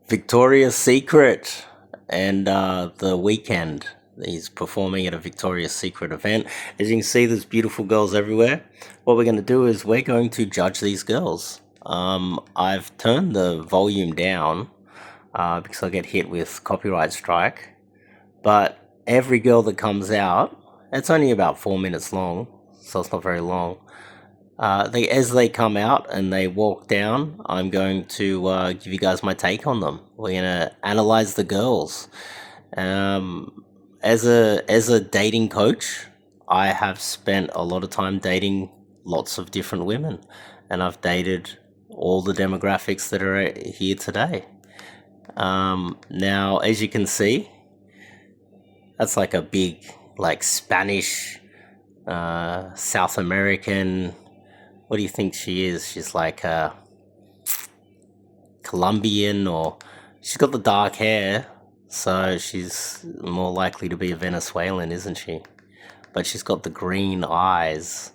Victoria's Secret and the weekend. He's performing at a Victoria's Secret event. As you can see, there's beautiful girls everywhere. What we're going to do is we're going to judge these girls. I've turned the volume down because I get hit with copyright strike. But every girl that comes out, it's only about 4 minutes long, so it's not very long. As they come out and they walk down, I'm going to give you guys my take on them. We're gonna analyze the girls. As a dating coach, I have spent a lot of time dating lots of different women, and I've dated all the demographics that are here today. Now, as you can see, that's like a big, like Spanish, South American. What do you think she is? She's like a Colombian, or she's got the dark hair, so she's more likely to be a Venezuelan, isn't she? But she's got the green eyes,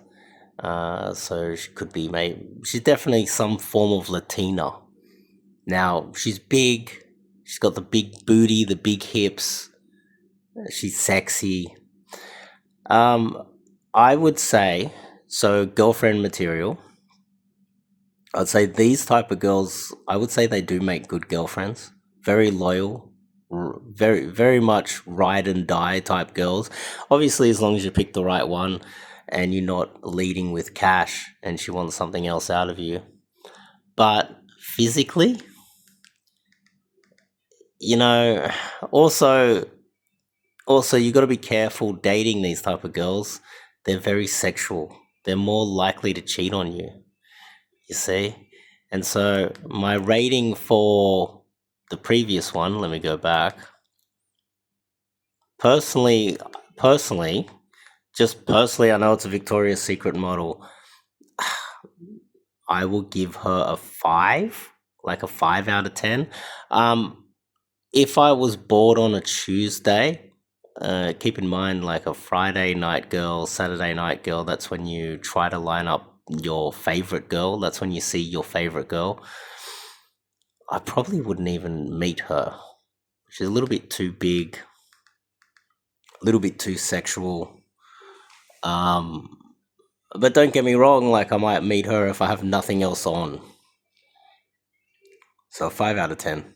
so she could be maybe. She's definitely some form of Latina. Now she's big. She's got the big booty, the big hips. She's sexy. I would say so. Girlfriend material. I'd say these type of girls, I would say they do make good girlfriends. Very loyal, very much ride and die type girls. Obviously, as long as you pick the right one and you're not leading with cash and she wants something else out of you. But physically, you know, also also you got to be careful dating these type of girls. They're very sexual. They're more likely to cheat on you. You see? And so my rating for the previous one, let me go back. Personally, personally, just personally, I know it's a Victoria's Secret model. I will give her a 5, like a 5 out of 10. If I was bored on a Tuesday, keep in mind, like a Friday night girl, Saturday night girl, that's when you try to line up your favorite girl. That's when you see your favorite girl. I probably wouldn't even meet her. She's a little bit too big, a little bit too sexual. Um, but don't get me wrong, like I might meet her if I have nothing else on. So 5 out of 10.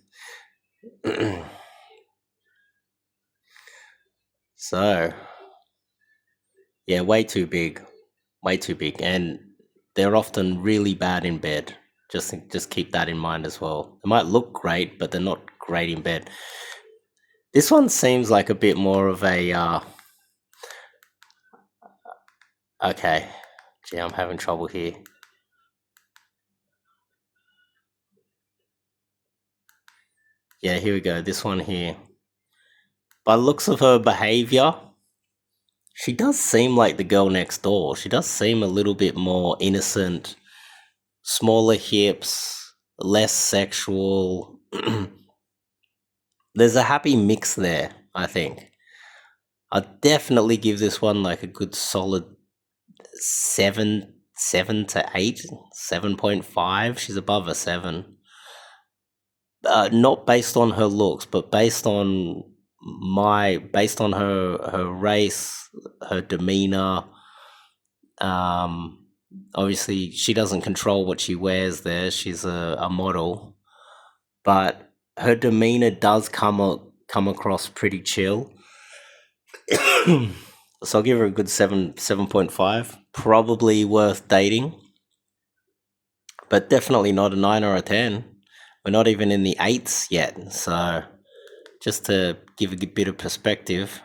So, yeah, way too big, and they're often really bad in bed. Just keep that in mind as well. They might look great, but they're not great in bed. This one seems like a bit more of a okay. Gee, I'm having trouble here. Yeah, here we go. This one here. By looks of her behavior, she does seem like the girl next door. She does seem a little bit more innocent, smaller hips, less sexual. There's a happy mix there, I think. I'd definitely give this one like a good solid 7 to 8, 7.5. She's above a 7. Not based on her looks, but based on her race, her demeanor. Um, Obviously, she doesn't control what she wears. There, she's a model, but her demeanor does come across pretty chill. So I'll give her a good 7.5. Probably worth dating, but definitely not a 9 or a 10. We're not even in the 8s yet. So just to give a bit of perspective.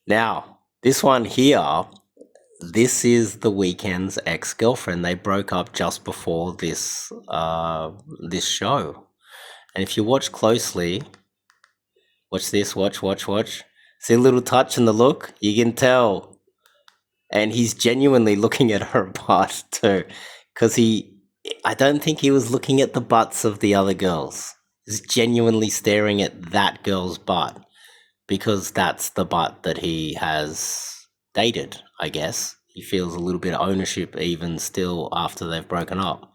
Now, this one here, this is the Weeknd's ex-girlfriend. They broke up just before this show. And if you watch closely, watch this, watch. See a little touch in the look? You can tell. And he's genuinely looking at her butt too. Because I don't think he was looking at the butts of the other girls. He's genuinely staring at that girl's butt. because that's the butt that he has dated, I guess. He feels a little bit of ownership even still after they've broken up.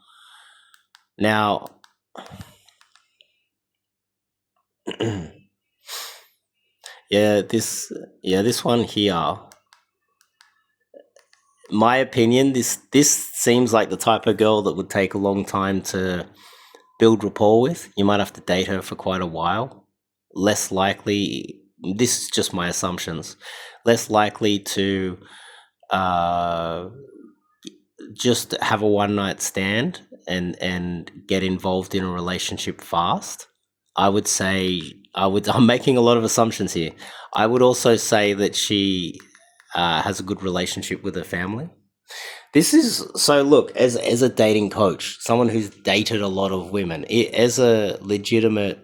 Now, yeah, this one here, my opinion, this seems like the type of girl that would take a long time to build rapport with. You might have to date her for quite a while. Less likely, this is just my assumptions, less likely to uh, just have a one night stand and get involved in a relationship fast. I would say I'm making a lot of assumptions here. I would also say that she has a good relationship with her family. This is so. Look, as a dating coach, someone who's dated a lot of women, as a legitimate,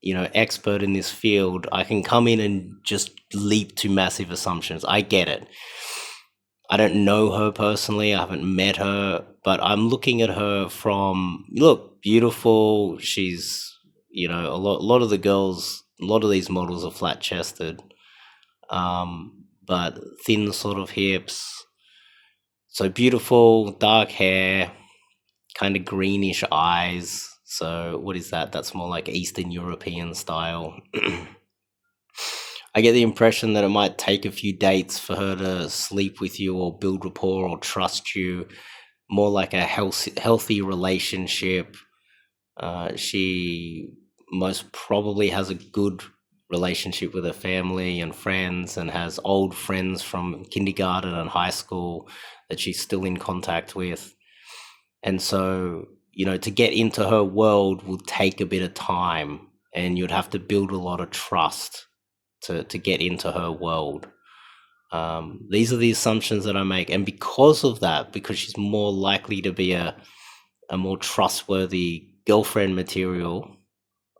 expert in this field, I can come in and just leap to massive assumptions. I get it. I don't know her personally. I haven't met her, but I'm looking at her from, look, beautiful. She's, a lot of the girls, a lot of these models are flat chested, but thin sort of hips. So beautiful, dark hair, kind of greenish eyes. So what is that? That's more like Eastern European style. I get the impression that it might take a few dates for her to sleep with you or build rapport or trust you. More like a healthy relationship. She most probably has a good relationship with her family and friends and has old friends from kindergarten and high school that she's still in contact with. And so, to get into her world will take a bit of time and you'd have to build a lot of trust to get into her world. These are the assumptions that I make. And because of that, because she's more likely to be a more trustworthy girlfriend material,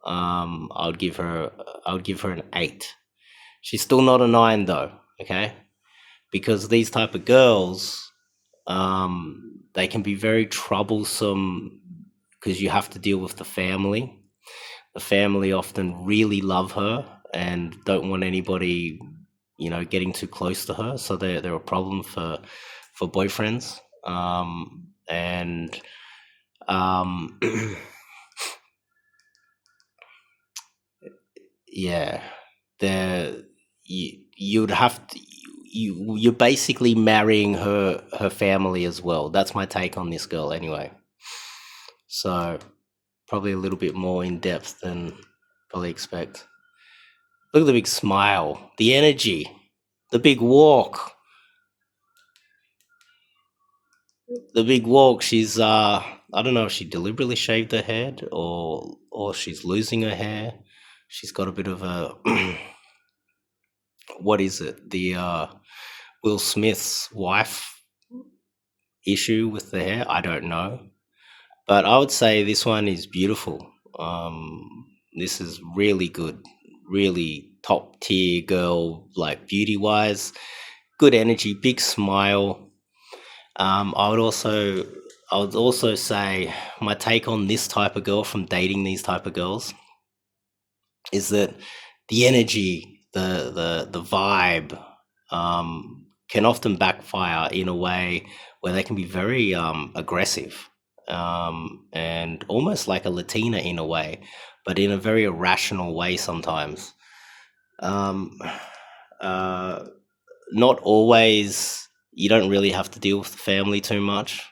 I would give her an 8. She's still not a 9 though, okay? Because these type of girls, they can be very troublesome because you have to deal with the family. The family often really love her and don't want anybody, getting too close to her. So they're a problem for boyfriends. And yeah, they're you'd have to you're basically marrying her family as well. That's my take on this girl anyway. So probably a little bit more in depth than probably expect. Look at the big smile, the energy, the big walk. The big walk. She's I don't know if she deliberately shaved her head or she's losing her hair. She's got a bit of a what is it? The Will Smith's wife issue with the hair. I don't know. But I would say this one is beautiful. This is really good, really top tier girl, like beauty wise, good energy, big smile. I would also say my take on this type of girl from dating these type of girls is that the energy, the vibe, can often backfire in a way where they can be very aggressive, and almost like a Latina in a way, but in a very irrational way sometimes. Um, uh, Not always. You don't really have to deal with the family too much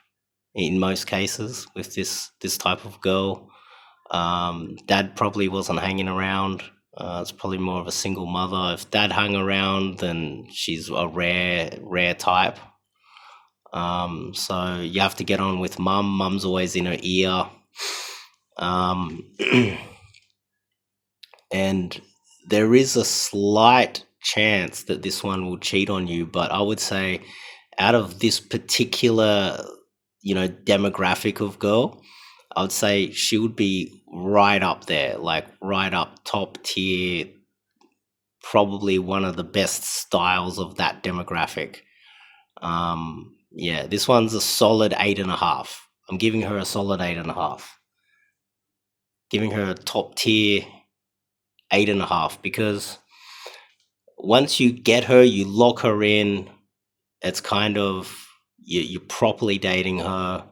in most cases with this type of girl. Dad probably wasn't hanging around. It's probably more of a single mother. If dad hung around, then she's a rare type. So you have to get on with mum. Mum's always in her ear. Um, and there is a slight chance that this one will cheat on you, but I would say out of this particular, demographic of girl, I would say she would be right up there, like right up top tier, probably one of the best styles of that demographic. Yeah, this one's a solid 8.5. I'm giving her a solid 8.5. Giving her a top tier 8.5 because once you get her, you lock her in. It's kind of you're properly dating her.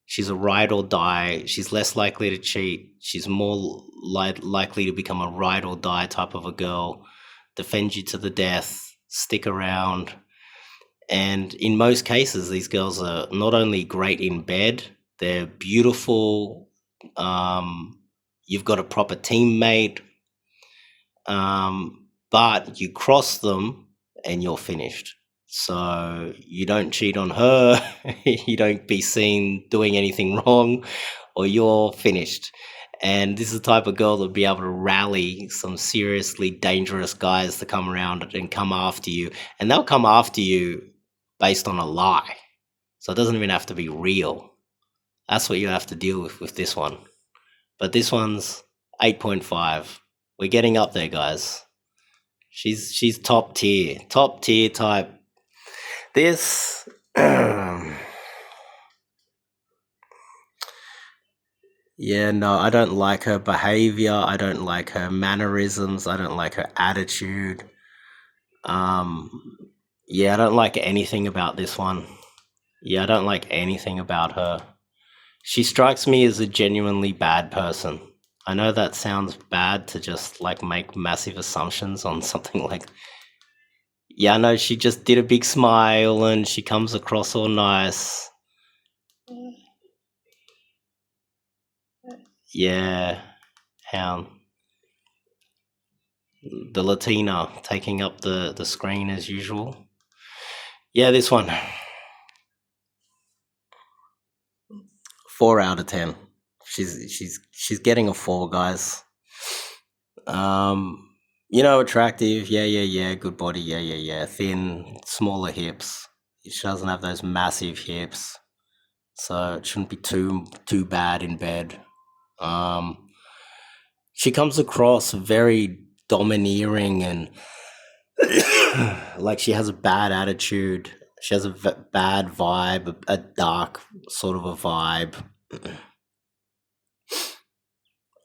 She's a ride or die. She's less likely to cheat. She's more likely to become a ride or die type of a girl. Defend you to the death. Stick around. And in most cases, these girls are not only great in bed, they're beautiful. You've got a proper teammate. But you cross them and you're finished. So you don't cheat on her, you don't be seen doing anything wrong, or you're finished. And this is the type of girl that'll be able to rally some seriously dangerous guys to come around and come after you. And they'll come after you based on a lie. So it doesn't even have to be real. That's what you have to deal with this one. But this one's 8.5. We're getting up there, guys. She's top tier type. This yeah, no, I don't like her behavior. I don't like her mannerisms. I don't like her attitude. Yeah, I don't like anything about this one. Yeah, I don't like anything about her. She strikes me as a genuinely bad person. I know that sounds bad to just like make massive assumptions on something like. Yeah, I know she just did a big smile and she comes across all nice. Yeah, how the Latina taking up the screen as usual. Yeah, this one. 4 out of 10. She's getting a 4, guys. Attractive. Yeah. Good body. Yeah. Thin, smaller hips. She doesn't have those massive hips, so it shouldn't be too bad in bed. She comes across very domineering and like she has a bad attitude. She has a bad vibe, a dark sort of a vibe.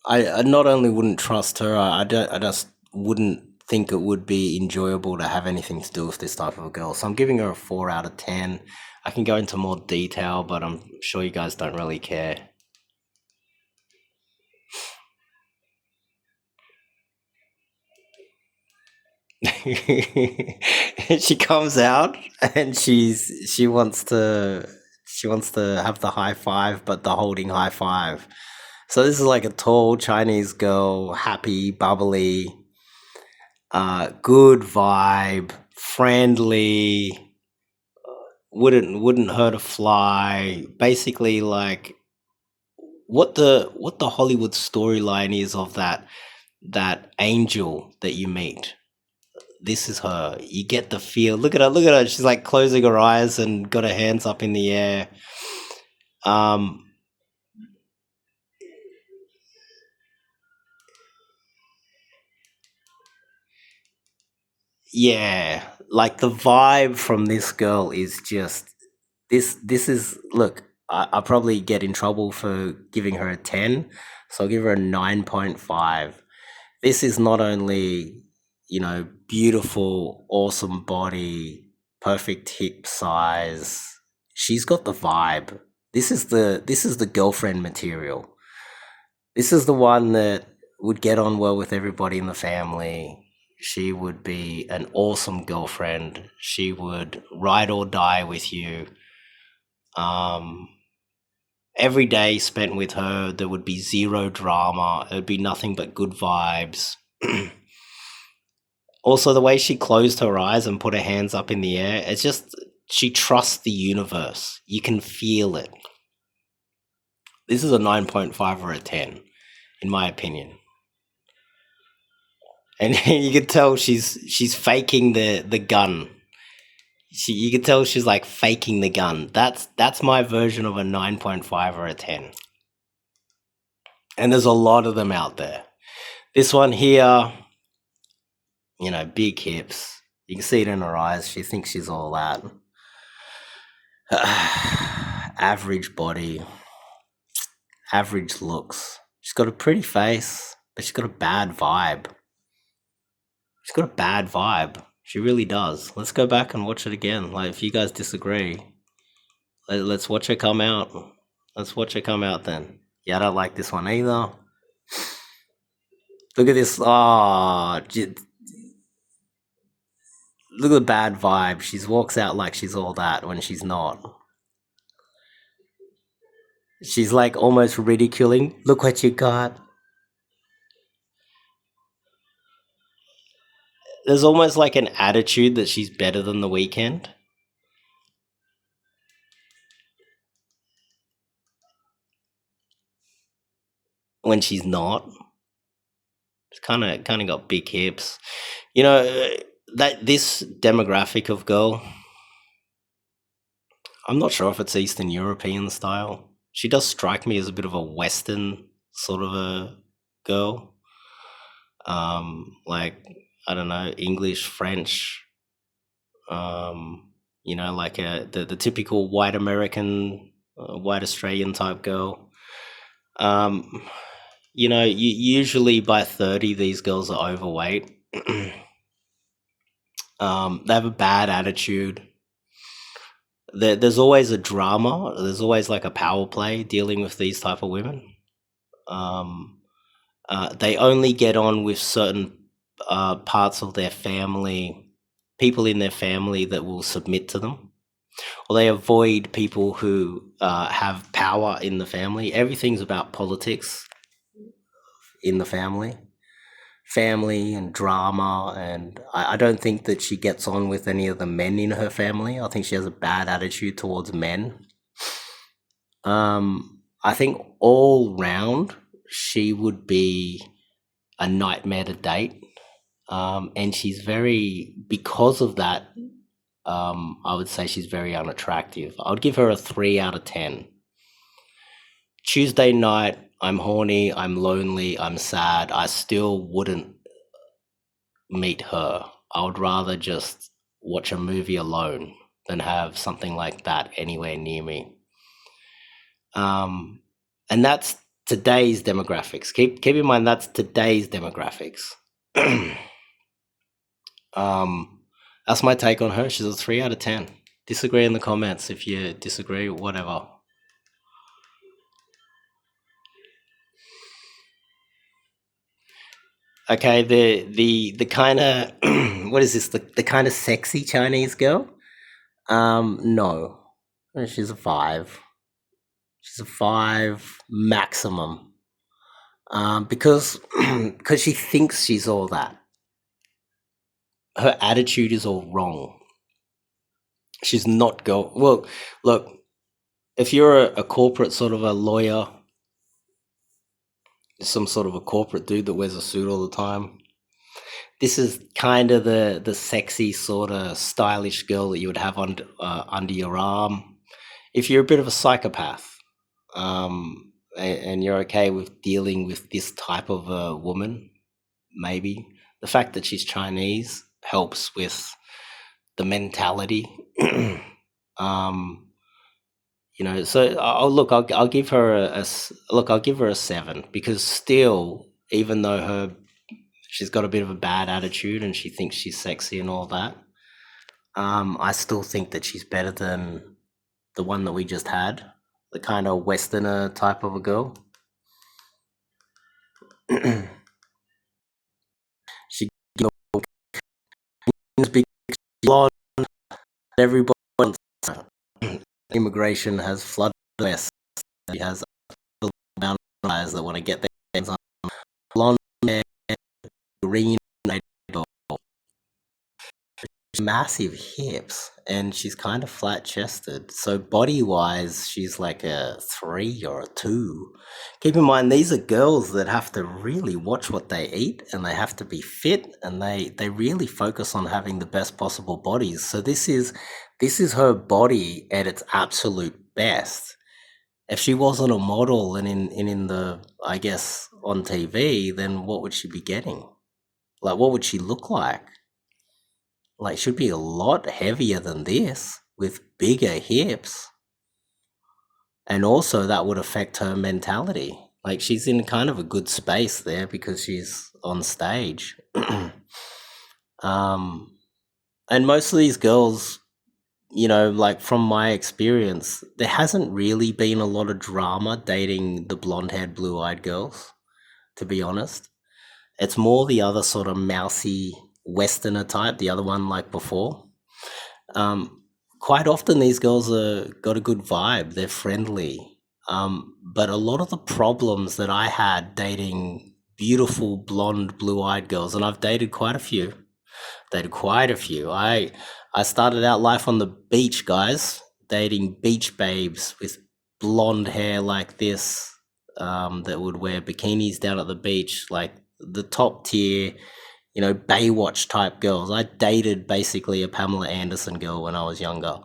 I not only wouldn't trust her, I just wouldn't think it would be enjoyable to have anything to do with this type of a girl. So I'm giving her a 4 out of 10. I can go into more detail, but I'm sure you guys don't really care. She comes out and she wants to have the high five, but the holding high five. So this is like a tall Chinese girl, happy, bubbly, good vibe, friendly, wouldn't hurt a fly. Basically, like what the Hollywood storyline is of that angel that you meet. This is her. You get the feel. Look at her. Look at her. She's like closing her eyes and got her hands up in the air. Um, yeah, like the vibe from this girl is just this. This is look. I'll probably get in trouble for giving her a 10, so I'll give her a 9.5. This is not only beautiful, awesome body, perfect hip size. She's got the vibe. This is the girlfriend material. This is the one that would get on well with everybody in the family. She would be an awesome girlfriend. She would ride or die with you. Um, every day spent with her, there would be zero drama. It would be nothing but good vibes. Also, the way she closed her eyes and put her hands up in the air, it's just she trusts the universe. You can feel it. This is a 9.5 or a 10, in my opinion. And you can tell she's faking the gun. You can tell she's like faking the gun. That's my version of a 9.5 or a 10. And there's a lot of them out there. This one here, big hips. You can see it in her eyes. She thinks she's all that. Average body, average looks. She's got a pretty face, but she's got a bad vibe. She's got a bad vibe. She really does. Let's go back and watch it again. Like, if you guys disagree, let's watch it come out. Let's watch it come out then. Yeah, I don't like this one either. Look at this. Oh, look at the bad vibe. She walks out like she's all that when she's not. She's like almost ridiculing. Look what you got. There's almost like an attitude that she's better than the weekend when she's not. It's kind of got big hips. You know that this demographic of girl. I'm not sure if it's Eastern European style. She does strike me as a bit of a Western sort of a girl. Like, I don't know, English, French. Like the typical white American, white Australian type girl. Um, usually by 30, these girls are overweight. They have a bad attitude. There's always a drama. There's always like a power play dealing with these type of women. They only get on with certain parts of their family, people in their family that will submit to them, or they avoid people who have power in the family. Everything's about politics in the family and drama, and I don't think that she gets on with any of the men in her family. I think she has a bad attitude towards men. I think all round she would be a nightmare to date. And she's because of that, I would say she's very unattractive. I would give her a 3 out of 10. Tuesday night, I'm horny, I'm lonely, I'm sad. I still wouldn't meet her. I would rather just watch a movie alone than have something like that anywhere near me. And that's today's demographics. Keep in mind that's today's demographics. That's my take on her. She's a 3 out of 10. Disagree in the comments if you disagree, whatever. Okay, the kind of what is this? The kind of sexy Chinese girl? No, she's a 5. She's a 5 maximum. Because because she thinks she's all that. Her attitude is all wrong. She's not go. Well, look, if you're a corporate sort of a lawyer, some sort of a corporate dude that wears a suit all the time, this is kind of the sexy sort of stylish girl that you would have under your arm. If you're a bit of a psychopath, and you're okay with dealing with this type of a woman, maybe the fact that she's Chinese helps with the mentality. So I'll give her I'll give her a 7, because still, even though she's got a bit of a bad attitude and she thinks she's sexy and all that, I still think that she's better than the one that we just had, the kind of Westerner type of a girl. She big blonde. Everybody wants her. Immigration has flooded the West. She has a amount of guys that want to get their hands on blonde hair, green, massive hips, and she's kind of flat chested. So body wise, she's like a 3 or a 2. Keep in mind, these are girls that have to really watch what they eat, and they have to be fit, and they really focus on having the best possible bodies. So this is her body at its absolute best. If she wasn't a model and in the, I guess, on TV, then what would she be getting? Like, what would she look like? Like, should be a lot heavier than this with bigger hips. And also that would affect her mentality. Like, she's in kind of a good space there because she's on stage. Um, and most of these girls, like from my experience, there hasn't really been a lot of drama dating the blonde haired, blue eyed girls, to be honest. It's more the other sort of mousy Westerner type, the other one like before. Um, Quite often these girls are got a good vibe. They're friendly. But a lot of the problems that I had dating beautiful blonde, blue-eyed girls, and I've dated quite a few. Dated quite a few. I started out life on the beach, guys, dating beach babes with blonde hair like this, that would wear bikinis down at the beach, like the top tier, Baywatch type girls. I dated basically a Pamela Anderson girl when I was younger.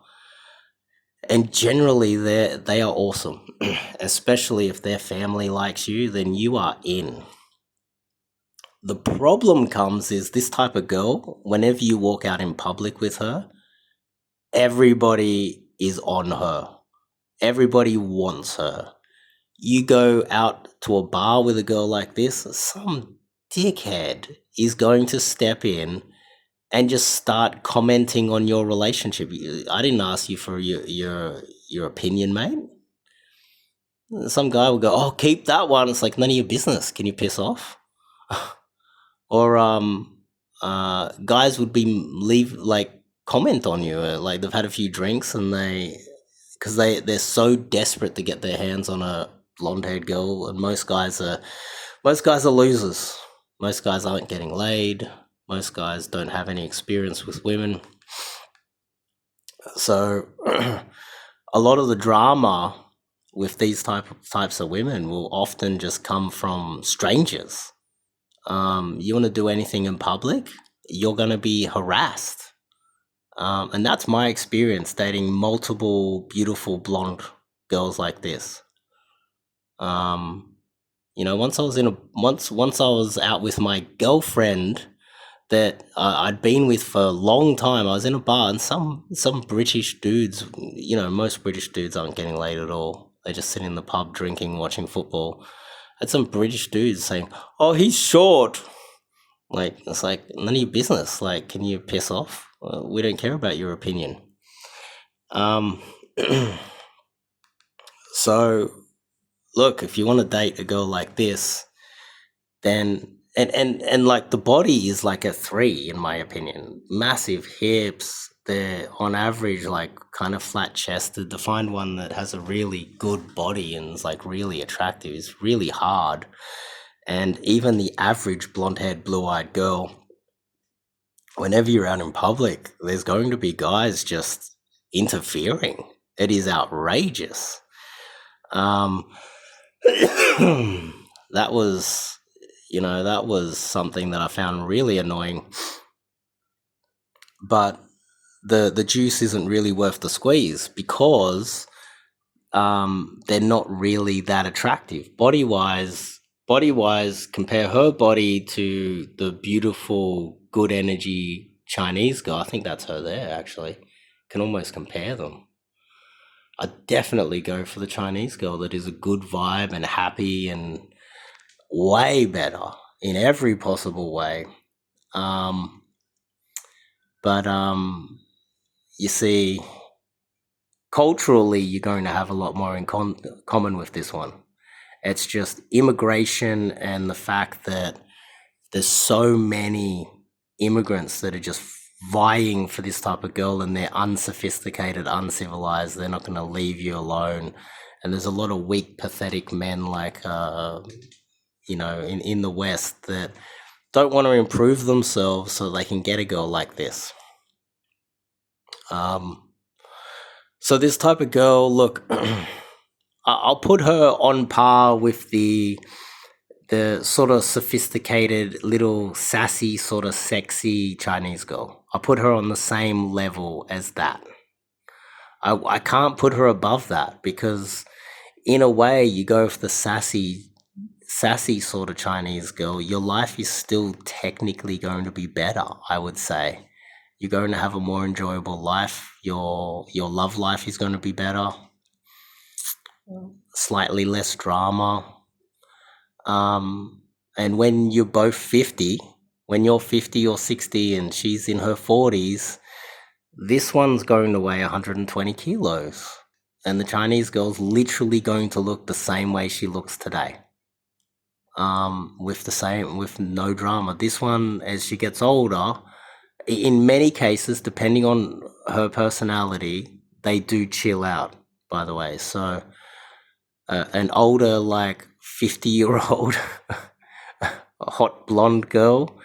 And generally they are awesome. Especially if their family likes you, then you are in. The problem comes is this type of girl, whenever you walk out in public with her, everybody is on her. Everybody wants her. You go out to a bar with a girl like this, some dickhead is going to step in and just start commenting on your relationship. I didn't ask you for your opinion, mate. Some guy will go, "Oh, keep that one." It's like none of your business. Can you piss off? Or guys would be leave like comment on you, like they've had a few drinks and because they're so desperate to get their hands on a blonde haired girl, and most guys are losers. Most guys aren't getting laid. Most guys don't have any experience with women. So a lot of the drama with these types of women will often just come from strangers. You want to do anything in public, you're going to be harassed. And that's my experience dating multiple beautiful blonde girls like this. Once I was once I was out with my girlfriend that I'd been with for a long time. I was in a bar and some British dudes, most British dudes aren't getting laid at all. They just sit in the pub drinking, watching football. Had some British dudes saying, "Oh, he's short." Like, it's like none of your business. Like, can you piss off? We don't care about your opinion. Um, so look, if you want to date a girl like this, then and like the body is like a 3 in my opinion. Massive hips. They're on average like kind of flat chested. To find one that has a really good body and is like really attractive is really hard. And even the average blonde haired, blue eyed girl, whenever you're out in public, there's going to be guys just interfering. It is outrageous. Um, that was, that was something that I found really annoying. But the juice isn't really worth the squeeze because they're not really that attractive body wise. Compare her body to the beautiful good energy Chinese girl. I think that's her there, actually. Can almost compare them. I'd definitely go for the Chinese girl that is a good vibe and happy and way better in every possible way. um but you see, culturally you're going to have a lot more in common with this one. It's just immigration and the fact that there's so many immigrants that are just vying for this type of girl, and they're unsophisticated, uncivilized. They're not going to leave you alone. And there's a lot of weak, pathetic men like, in the West that don't want to improve themselves so they can get a girl like this. So this type of girl, look, I'll put her on par with the sort of sophisticated, little sassy, sort of sexy Chinese girl. I'll put her on the same level as that. I can't put her above that because, in a way, you go for the sassy sort of Chinese girl. Your life is still technically going to be better, I would say. You're going to have a more enjoyable life. Your love life is going to be better. Slightly less drama. And when you're both 50, When you're 50 or 60 and she's in her 40s, this one's going to weigh 120 kilos. And the Chinese girl's literally going to look the same way she looks today. With no drama. This one, as she gets older, in many cases, depending on her personality, they do chill out, by the way. So an older, like 50-year-old hot blonde girl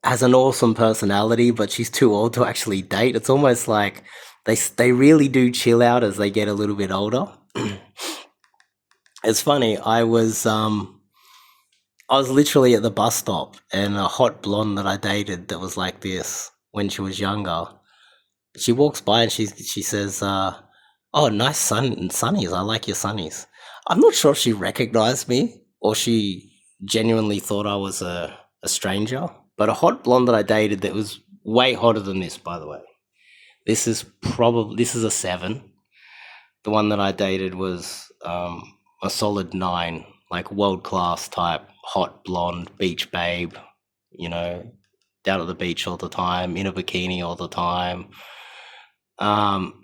has an awesome personality, but she's too old to actually date. It's almost like they really do chill out as they get a little bit older. It's funny. I was literally at the bus stop, and a hot blonde that I dated that was like this when she was younger. She walks by and she says, "Oh, nice sunnies. I like your sunnies." I'm not sure if she recognized me or she genuinely thought I was a stranger. But a hot blonde that I dated that was way hotter than this, by the way. This is a 7. The one that I dated was a solid 9, like world class type, hot blonde beach babe, you know, down at the beach all the time, in a bikini all the time. Um,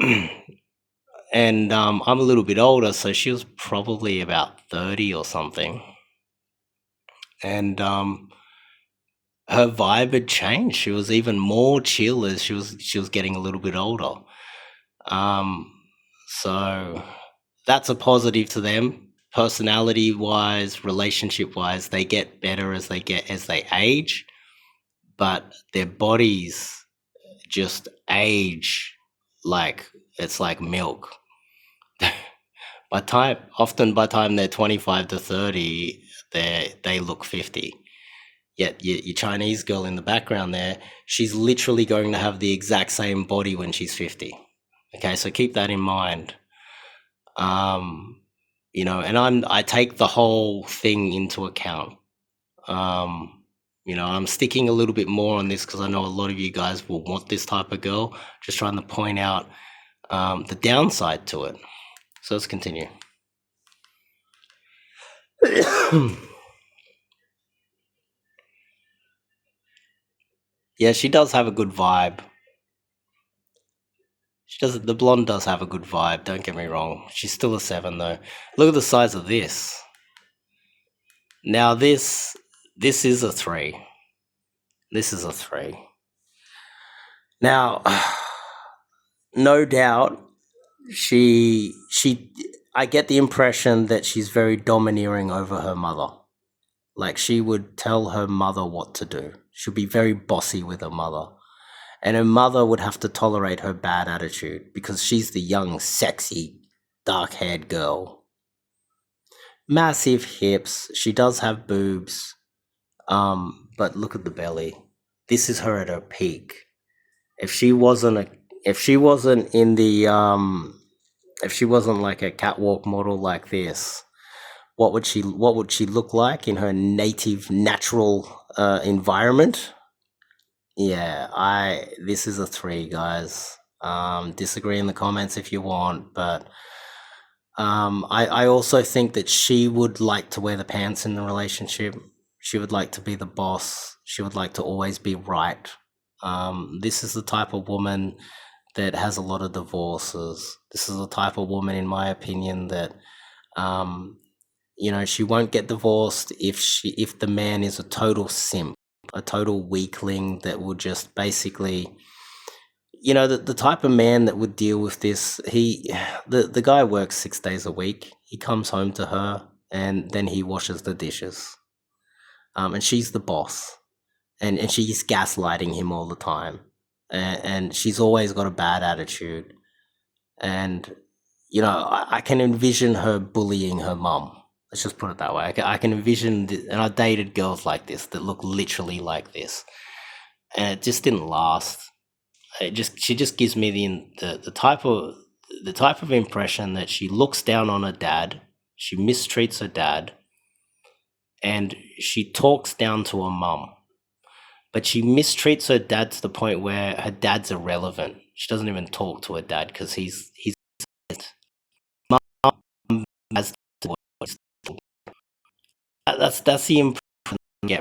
and I'm a little bit older, so she was probably about 30 or something. And her vibe had changed. She was even more chill as she was getting a little bit older. So that's a positive to them. Personality wise, relationship wise, they get better as they age, but their bodies just age like it's like milk. By time they're 25 to 30, they look 50. Yet your Chinese girl in the background there, she's literally going to have the exact same body when she's 50. Okay, so keep that in mind. And I take the whole thing into account. I'm sticking a little bit more on this because I know a lot of you guys will want this type of girl. Just trying to point out the downside to it. So let's continue. Yeah, she does have a good vibe. The blonde does have a good vibe, don't get me wrong. She's still a 7 though. Look at the size of this. Now this is a 3. This is a 3. Now no doubt she I get the impression that she's very domineering over her mother. Like she would tell her mother what to do. She'd be very bossy with her mother. And her mother would have to tolerate her bad attitude because she's the young, sexy, dark-haired girl. Massive hips. She does have boobs. But look at the belly. This is her at her peak. If she wasn't in the if she wasn't like a catwalk model like this, what would she look like in her native natural environment? Yeah, this is a 3, guys. Disagree in the comments if you want, but I also think that she would like to wear the pants in the relationship. She would like to be the boss. She would like to always be right. This is the type of woman that has a lot of divorces. This is the type of woman, in my opinion, that she won't get divorced if the man is a total simp, a total weakling that will just basically, the type of man that would deal with this. The guy works 6 days a week. He comes home to her and then he washes the dishes. And she's the boss, and she's gaslighting him all the time, and she's always got a bad attitude. And I can envision her bullying her mum. Let's just put it that way. I can envision, and I dated girls like this that look literally like this, and it just didn't last. She just gives me the type of impression that she looks down on her dad, she mistreats her dad, and she talks down to her mum. But she mistreats her dad to the point where her dad's irrelevant. She doesn't even talk to her dad because he's mum has to that's the impression I get.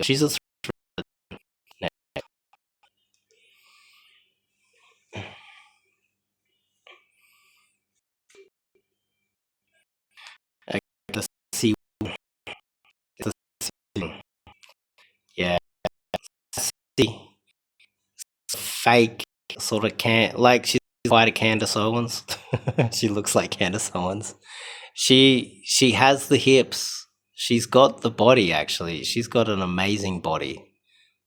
She's a fake sort of like she's quite a Candace Owens. She looks like Candace Owens. She has the hips. She's got the body actually. She's got an amazing body.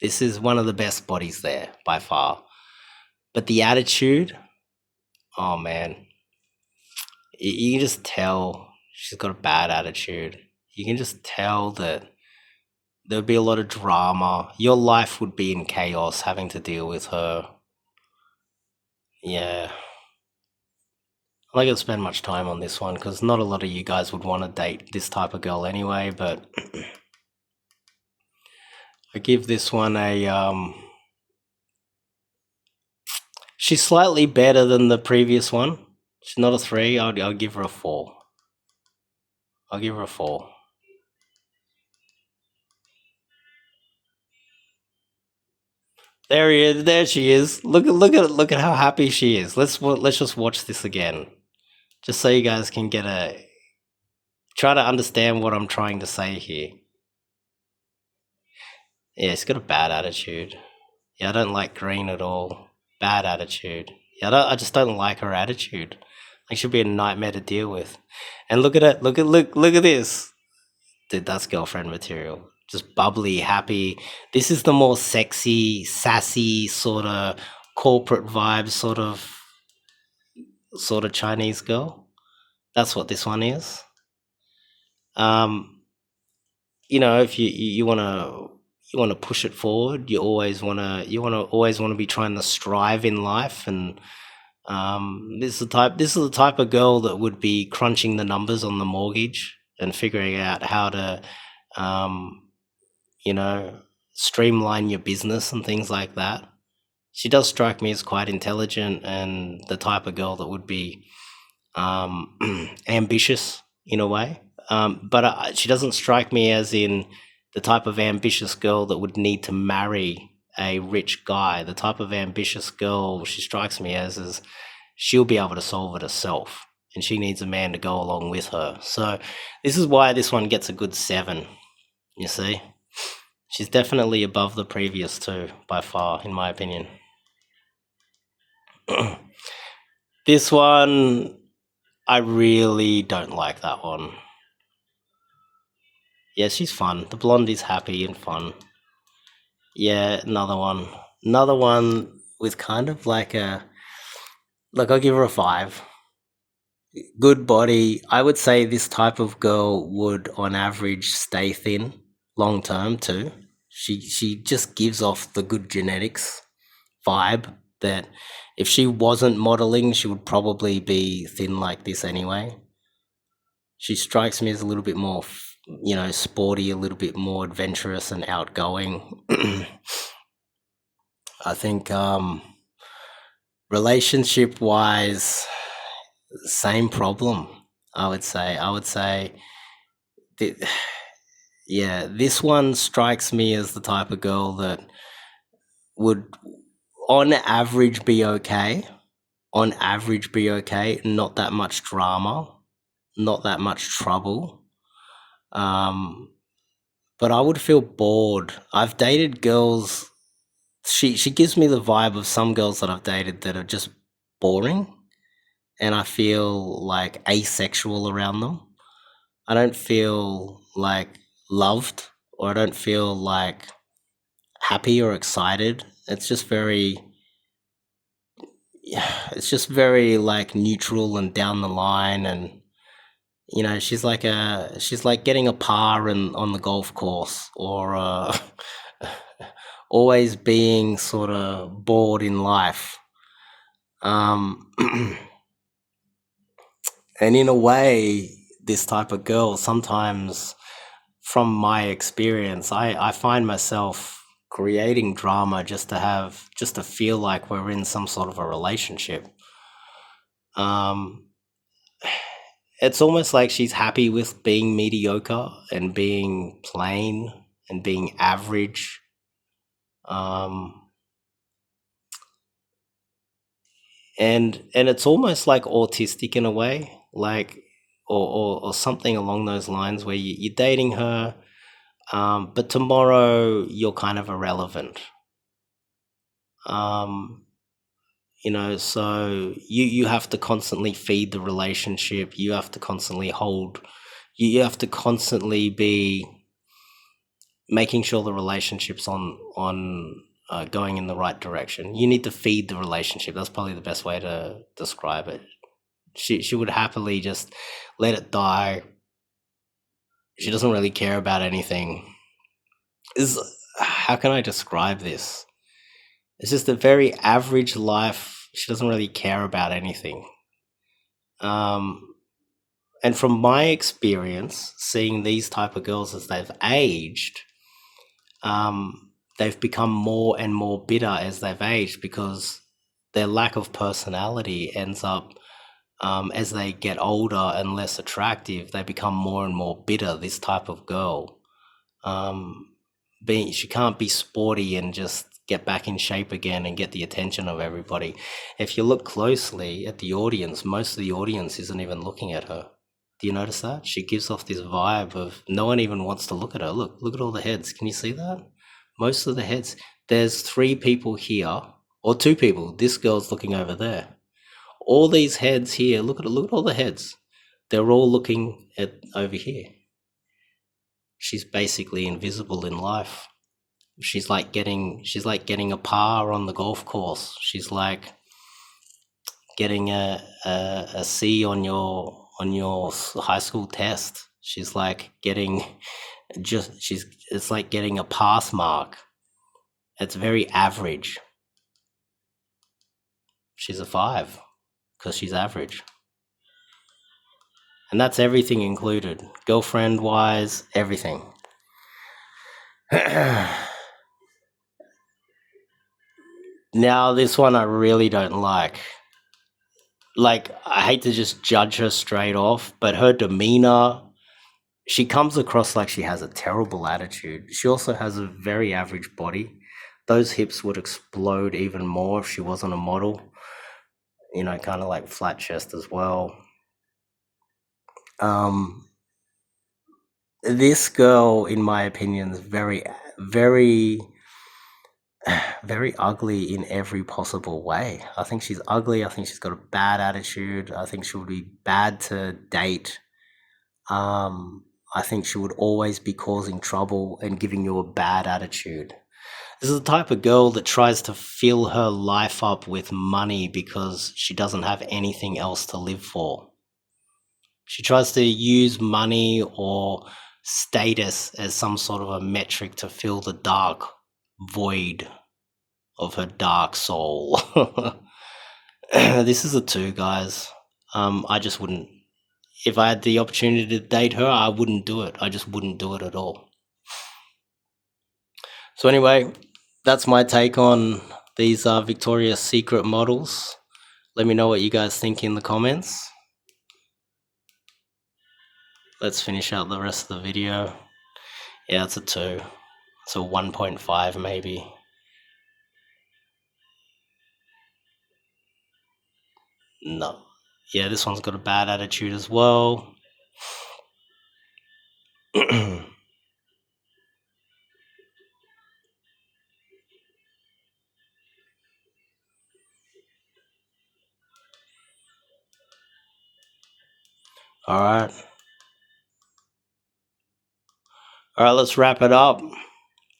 This is one of the best bodies there by far. But the attitude, oh man, you can just tell she's got a bad attitude. You can just tell that there would be a lot of drama. Your life would be in chaos having to deal with her. Yeah. I'm not going to spend much time on this one because not a lot of you guys would want to date this type of girl anyway, but I give this one she's slightly better than the previous one. She's not a 3. I'll give her a 4. I'll give her a 4. There he is. There she is. Look at how happy she is. Let's just watch this again, just so you guys can try to understand what I'm trying to say here. Yeah, she's got a bad attitude. Yeah, I don't like Green at all. Bad attitude. Yeah, I just don't like her attitude. Like she'll be a nightmare to deal with. And look at it. Look at this. Dude, that's girlfriend material. Just bubbly, happy. This is the more sexy, sassy sort of corporate vibe sort of Chinese girl. That's what this one is. Um, if you want to push it forward, you always want to be trying to strive in life, and this is the type of girl that would be crunching the numbers on the mortgage and figuring out how to um, you know, streamline your business and things like that. She does strike me as quite intelligent and the type of girl that would be ambitious in a way. But she doesn't strike me as in the type of ambitious girl that would need to marry a rich guy. The type of ambitious girl she strikes me as is she'll be able to solve it herself, and she needs a man to go along with her. So this is why this one gets a good 7. You see, she's definitely above the previous 2 by far, in my opinion. This one, I really don't like that one. Yeah, she's fun. The blonde is happy and fun. Yeah, another one. Another one with kind of like look, I'll give her a 5. Good body. I would say this type of girl would, on average, stay thin long term too. She just gives off the good genetics vibe that if she wasn't modeling, she would probably be thin like this anyway. She strikes me as a little bit more, sporty, a little bit more adventurous and outgoing. I think relationship wise, same problem. I would say that, yeah, this one strikes me as the type of girl that would, on average, be okay. On average, be okay. Not that much drama, not that much trouble. Um, but I would feel bored. I've dated girls. She gives me the vibe of some girls that I've dated that are just boring, and I feel like asexual around them. I don't feel like loved, or I don't feel like happy or excited. It's just very like neutral and down the line, and she's like getting a par on the golf course, or always being sort of bored in life. Um, and in a way, this type of girl sometimes, from my experience, I find myself creating drama just to feel like we're in some sort of a relationship. Um, it's almost like she's happy with being mediocre and being plain and being average. Um, and it's almost like autistic in a way, like or something along those lines, where you're dating her, but tomorrow you're kind of irrelevant. So you have to constantly feed the relationship. You have to constantly hold. You have to constantly be making sure the relationship's on going in the right direction. You need to feed the relationship. That's probably the best way to describe it. She would happily just let it die. She doesn't really care about anything. Is How can I describe this? It's just a very average life. She doesn't really care about anything. And from my experience, seeing these type of girls as they've aged, they've become more and more bitter as they've aged because their lack of personality ends up, as they get older and less attractive, they become more and more bitter. This type of girl, she can't be sporty and just get back in shape again and get the attention of everybody. If you look closely at the audience, most of the audience isn't even looking at her. Do you notice that? She gives off this vibe of no one even wants to look at her. Look at all the heads. Can you see that? Most of the heads. There's 3 people here, or 2 people. This girl's looking over there. All these heads here, look at all the heads. They're all looking at over here. She's basically invisible in life. She's like getting a par on the golf course. She's like getting a C on your high school test. She's like getting it's like getting a pass mark. It's very average. She's a 5 because she's average. And that's everything included. Girlfriend wise, everything. Now this one I really don't like. Like, I hate to just judge her straight off, but her demeanor, she comes across like she has a terrible attitude. She also has a very average body. Those hips would explode even more if she wasn't a model. Kind of like flat chest as well. This girl, in my opinion, is very, very, very ugly in every possible way. I think she's ugly. I think she's got a bad attitude. I think she would be bad to date. I think she would always be causing trouble and giving you a bad attitude. This is the type of girl that tries to fill her life up with money because she doesn't have anything else to live for. She tries to use money or status as some sort of a metric to fill the dark void of her dark soul. This is a 2, guys. I just wouldn't. If I had the opportunity to date her, I wouldn't do it. I just wouldn't do it at all. So anyway, that's my take on these Victoria's Secret models. Let me know what you guys think in the comments. Let's finish out the rest of the video. Yeah, it's a 2. It's a 1.5 maybe. No. Yeah, this one's got a bad attitude as well. All right, let's wrap it up.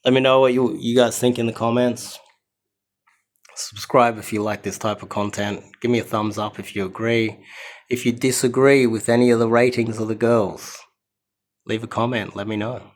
Let me know what you guys think in the comments. Subscribe if you like this type of content. Give me a thumbs up if you agree. If you disagree with any of the ratings of the girls, leave a comment. Let me know.